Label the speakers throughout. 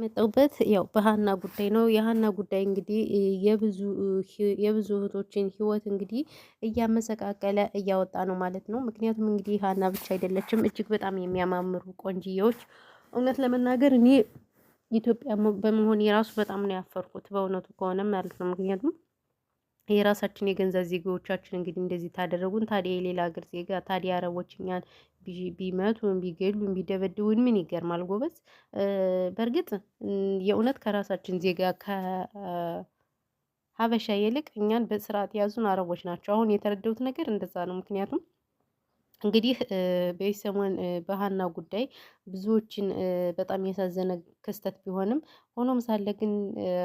Speaker 1: መጣሁበት ያው በሀና ጉዳይ ነው። የሀና ጉዳይ እንግዲህ የብዙ እህቶችን ህይወት እንግዲህ እያመሰቃቀለ እያወጣ ነው ማለት ነው። ምክንያቱም እንግዲህ ሀና ብቻ አይደለችም፣ እጅግ በጣም የሚያማምሩ ቆንጅዬዎች። እውነት ለመናገር እኔ ኢትዮጵያ በመሆን የራሱ በጣም ነው ያፈርኩት በእውነቱ ከሆነ ማለት ነው። ምክንያቱም የራሳችን የገንዘብ ዜጋዎቻችን እንግዲህ እንደዚህ ታደረጉን። ታዲያ የሌላ ሀገር ዜጋ ታዲያ አረቦች እኛን ቢመቱን ቢገሉን ቢደበድቡን ምን ይገርማል ጎበዝ። በእርግጥ የእውነት ከራሳችን ዜጋ ከሀበሻ ይልቅ እኛን በስርዓት የያዙን አረቦች ናቸው። አሁን የተረዳሁት ነገር እንደዛ ነው። ምክንያቱም እንግዲህ በዚህ ሰሞን በሀና ጉዳይ ብዙዎችን በጣም ያሳዘነ ክስተት ቢሆንም ሆኖም ሳለ ግን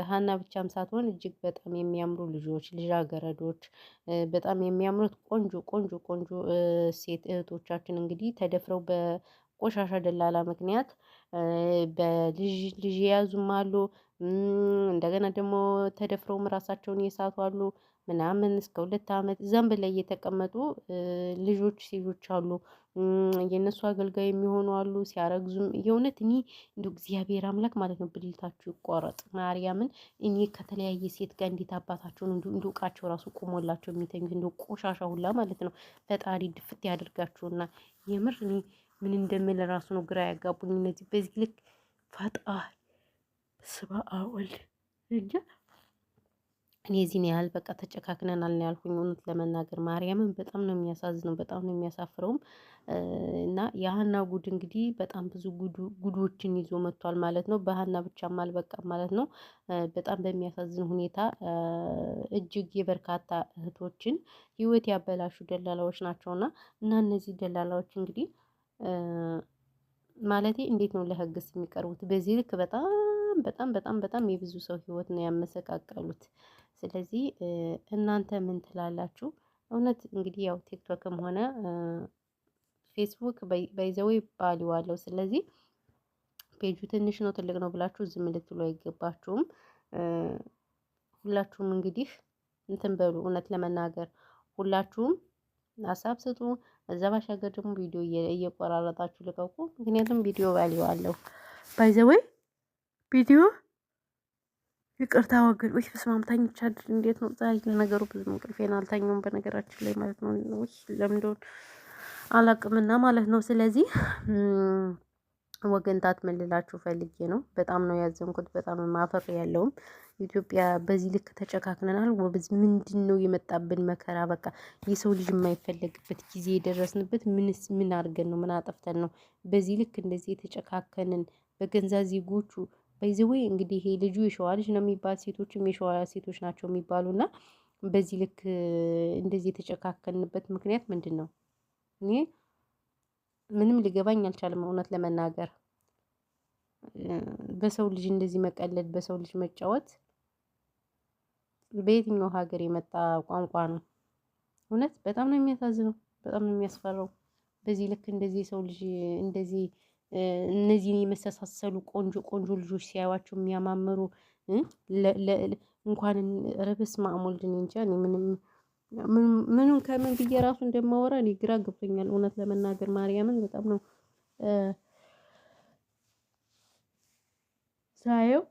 Speaker 1: ሀና ብቻም ሳትሆን እጅግ በጣም የሚያምሩ ልጆች ልጃገረዶች በጣም የሚያምሩት ቆንጆ ቆንጆ ቆንጆ ሴት እህቶቻችን እንግዲህ ተደፍረው በቆሻሻ ደላላ ምክንያት በልጅ ልጅ የያዙም አሉ። እንደገና ደግሞ ተደፍረውም ራሳቸውን የሳቱ አሉ። ምናምን እስከ 2 አመት ዘንብ ላይ የተቀመጡ ልጆች ሴቶች አሉ። የእነሱ አገልጋይ የሚሆኑ አሉ። ሲያረግዙም የእውነት እኔ እንደው እግዚአብሔር አምላክ ማለት ነው ብልታችሁ ይቆረጥ ማርያምን። እኔ ከተለያየ ሴት ጋር እንዴት አባታቸውን እንዲሁ ዕቃቸው ራሱ ቆሞላቸው የሚተኙት እንደው ቆሻሻ ሁላ ማለት ነው። ፈጣሪ ድፍት ያደርጋችሁና የምር እኔ ምን እንደምል ራሱ ነው ግራ ያጋቡኝ እነዚህ በዚህ ልክ ፈጣሪ ስባ አወል እንጃ። እኔ የዚህን ያህል በቃ ተጨካክነናል ነው ያልኩኝ። እውነት ለመናገር ማርያምን በጣም ነው የሚያሳዝነው፣ በጣም ነው የሚያሳፍረውም። እና የሀና ጉድ እንግዲህ በጣም ብዙ ጉዶችን ይዞ መጥቷል ማለት ነው። በሀና ብቻም አልበቃም ማለት ነው። በጣም በሚያሳዝን ሁኔታ እጅግ የበርካታ እህቶችን ህይወት ያበላሹ ደላላዎች ናቸውና እና እነዚህ ደላላዎች እንግዲህ ማለቴ እንዴት ነው ለህግስ የሚቀርቡት? በዚህ ልክ በጣም በጣም በጣም በጣም የብዙ ሰው ህይወት ነው ያመሰቃቀሉት። ስለዚህ እናንተ ምን ትላላችሁ? እውነት እንግዲህ ያው ቲክቶክም ሆነ ፌስቡክ ባይዘዌይ ባሊዋለው። ስለዚህ ፔጁ ትንሽ ነው ትልቅ ነው ብላችሁ ዝም ልትሉ አይገባችሁም። ሁላችሁም እንግዲህ እንትን በሉ። እውነት ለመናገር ሁላችሁም ሀሳብ ስጡ። እዛ ባሻገር ደግሞ ቪዲዮ እየቆራረጣችሁ ልቀቁ። ምክንያቱም ቪዲዮ ቫልዩ አለው። ባይ ዘ ዌይ ቪዲዮ ይቅርታ ወገን ወይ በስመ አብ ተኝቻለሁ። እንዴት ነው ዛሬ? ለነገሩ ብዙ እንቅልፌን አልተኛውም በነገራችን ላይ ማለት ነው። ለምን እንደሆነ አላቅምና ማለት ነው። ስለዚህ ወገንታት ምን ልላችሁ ፈልጌ ነው። በጣም ነው ያዘንኩት። በጣም ማፈር ያለውም ኢትዮጵያ በዚህ ልክ ተጨካክነናል። ወብዝ ምንድን ነው የመጣብን መከራ? በቃ የሰው ልጅ የማይፈለግበት ጊዜ የደረስንበት ምን አድርገን ነው? ምን አጠፍተን ነው በዚህ ልክ እንደዚህ የተጨካከንን? በገንዛ ዜጎቹ በዚህ ወይ እንግዲህ ይሄ ልጁ የሸዋ ልጅ ነው የሚባል ሴቶችም የሸዋ ሴቶች ናቸው የሚባሉና በዚህ ልክ እንደዚህ የተጨካከንበት ምክንያት ምንድን ነው? እኔ ምንም ሊገባኝ አልቻለም እውነት ለመናገር። በሰው ልጅ እንደዚህ መቀለድ፣ በሰው ልጅ መጫወት በየትኛው ሀገር የመጣ ቋንቋ ነው? እውነት በጣም ነው የሚያሳዝነው፣ በጣም ነው የሚያስፈራው። በዚህ ልክ እንደዚህ የሰው ልጅ እንደዚህ እነዚህን የመሰሳሰሉ ቆንጆ ቆንጆ ልጆች ሲያዩዋቸው የሚያማምሩ እንኳን ረበስ ማዕሞልድን እንጃ። እኔ ምንም ከምን ብዬ ራሱ እንደማወራ እኔ ግራ ገብቶኛል እውነት ለመናገር ማርያምን በጣም ነው ሳየው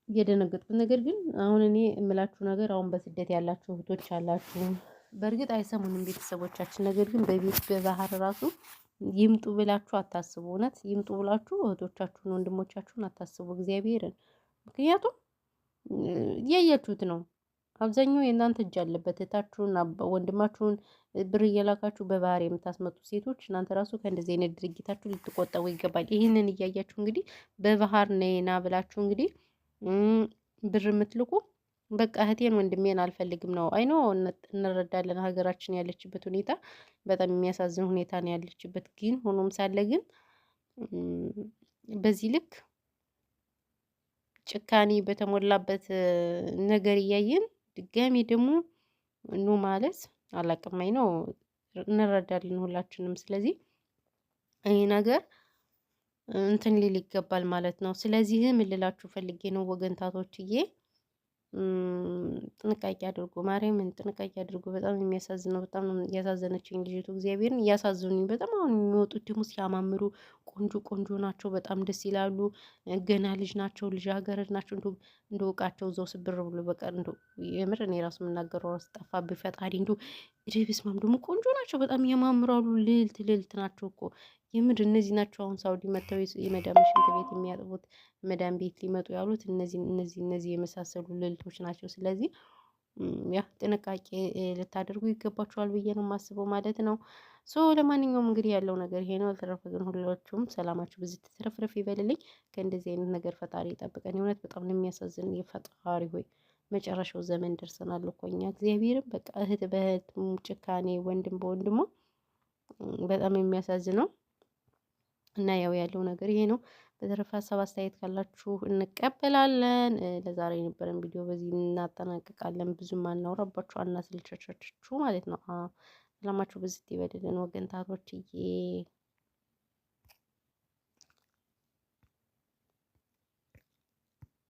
Speaker 1: የደነገጥኩት። ነገር ግን አሁን እኔ የምላችሁ ነገር አሁን በስደት ያላችሁ እህቶች አላችሁ። በእርግጥ አይሰሙንም ቤተሰቦቻችን። ነገር ግን በቤት በባህር ራሱ ይምጡ ብላችሁ አታስቡ። እውነት ይምጡ ብላችሁ እህቶቻችሁን ወንድሞቻችሁን አታስቡ እግዚአብሔርን። ምክንያቱም እያያችሁት ነው። አብዛኛው የእናንተ እጅ አለበት። እህታችሁን ወንድማችሁን ብር እየላካችሁ በባህር የምታስመጡ ሴቶች እናንተ ራሱ ከእንደዚህ አይነት ድርጊታችሁ ልትቆጠቡ ይገባል። ይህንን እያያችሁ እንግዲህ በባህር ነይና ብላችሁ እንግዲህ ብር የምትልኩ በቃ እህቴን ወንድሜን አልፈልግም ነው። አይኖ እንረዳለን። ሀገራችን ያለችበት ሁኔታ በጣም የሚያሳዝን ሁኔታ ነው ያለችበት። ግን ሆኖም ሳለ ግን በዚህ ልክ ጭካኔ በተሞላበት ነገር እያየን ድጋሚ ደግሞ ኑ ማለት አላቅማኝ ነው። እንረዳለን ሁላችንም። ስለዚህ ይሄ ነገር እንትን ሊል ይገባል ማለት ነው። ስለዚህ ምን ልላችሁ ፈልጌ ነው ወገንታቶችዬ፣ ጥንቃቄ አድርጉ፣ ማርያምን ጥንቃቄ አድርጉ። በጣም የሚያሳዝነው በጣም ነው ያሳዘነችኝ ልጅቱ። እግዚአብሔርን እያሳዘኑኝ በጣም አሁን የሚወጡት ደግሞ ሲያማምሩ ቆንጆ ቆንጆ ናቸው። በጣም ደስ ይላሉ። ገና ልጅ ናቸው፣ ልጃገረድ ናቸው። እንደ እውቃቸው እዛው ስብር ብሎ በቃ እንደ የምር እኔ ራሱ የምናገረው ራሱ ጠፋብኝ። ፈጣሪ እንደ በስመ ደግሞ ቆንጆ ናቸው። በጣም ያማምራሉ። ልዕልት ልዕልት ናቸው እኮ የምር እነዚህ ናቸው። አሁን ሳውዲ መጥተው የመዳም ሽንት ቤት የሚያጥቡት መዳም ቤት ሊመጡ ያሉት እነዚህ የመሳሰሉ ልዕልቶች ናቸው። ስለዚህ ያ ጥንቃቄ ልታደርጉ ይገባችኋል ብዬ ነው የማስበው ማለት ነው። ሶ ለማንኛውም እንግዲህ ያለው ነገር ይሄ ነው። በተረፈ ግን ሁላችሁም ሰላማችሁ ብዙ ትረፍረፍ ይበልልኝ። ከእንደዚህ አይነት ነገር ፈጣሪ ይጠብቀን። የእውነት በጣም ነው የሚያሳዝን። የፈጣሪ ሆይ መጨረሻው ዘመን ደርሰናል እኮ እኛ። እግዚአብሔርም በቃ እህት በእህት ጭካኔ፣ ወንድም በወንድሞ በጣም የሚያሳዝነው እና ያው ያለው ነገር ይሄ ነው። በተረፈ ሀሳብ አስተያየት ካላችሁ እንቀበላለን። ለዛሬ የነበረን ቪዲዮ በዚህ እናጠናቅቃለን። ብዙም አናወራባችሁ አናስልቻቻችሁ ማለት ነው። ሰላማችሁ በዚህ ይበድልን ወገንታቶችዬ።